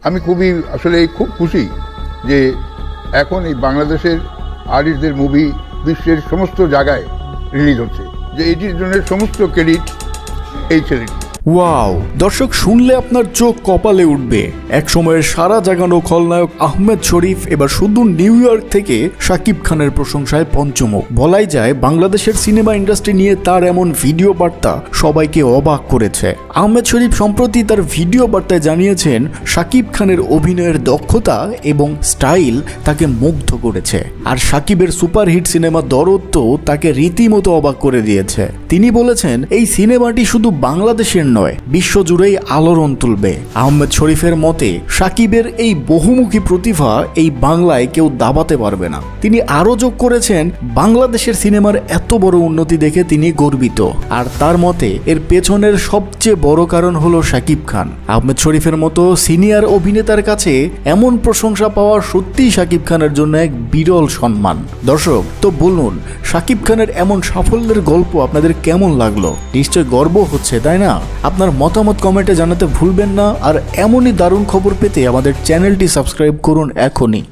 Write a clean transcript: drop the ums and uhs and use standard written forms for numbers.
আমি খুব খুশি যে এখন এই বাংলাদেশের আর্টিস্টদের মুভি বিশ্বের সমস্ত জায়গায় রিলিজ হচ্ছে, যে এটির জন্য সমস্ত ক্রেডিট এই ছেলেটি। ওয়াও, দর্শক শুনলে আপনার চোখ কপালে উঠবে। এক সময়ের সারা জাগানো খলনায়ক আহমেদ শরীফ এবার শুধু নিউ ইয়র্ক থেকে শাকিব খানের প্রশংসায় পঞ্চমুখ। বলাই যায় বাংলাদেশের সিনেমা ইন্ডাস্ট্রি নিয়ে তার এমন ভিডিও বার্তা সবাইকে অবাক করেছে। আহমেদ শরীফ সম্প্রতি তার ভিডিও বার্তায় জানিয়েছেন শাকিব খানের অভিনয়ের দক্ষতা এবং স্টাইল তাকে মুগ্ধ করেছে। আর শাকিবের সুপারহিট সিনেমা দরদ তো তাকে রীতিমতো অবাক করে দিয়েছে। তিনি বলেছেন এই সিনেমাটি শুধু বাংলাদেশের নয়, বিশ্বজুড়েই আলোড়ন তুলবে। আহমেদ শরীফের মতে শাকিবের এই বহুমুখী প্রতিভা এই বাংলায় কেউ দাবাতে পারবে না। তিনি আরো যোগ করেছেন বাংলাদেশের সিনেমার এত বড় উন্নতি দেখে তিনি গর্বিত। আর তার মতে এর পেছনের সবচেয়ে বড় কারণ হলো শাকিব খান। আহমেদ শরীফের মতো সিনিয়র অভিনেতার কাছে এমন প্রশংসা পাওয়া সত্যিই শাকিব খানের জন্য এক বিরল সম্মান। দর্শক তো বলুন, শাকিব খানের এমন সাফল্যের গল্প আপনাদের কেমন লাগলো? নিশ্চয় গর্ব হচ্ছে, তাই না? আপনার মতামত কমেন্টে জানাতে ভুলবেন না। আর এমনই দারুণ খবর পেতে আমাদের চ্যানেলটি সাবস্ক্রাইব করুন এখনই।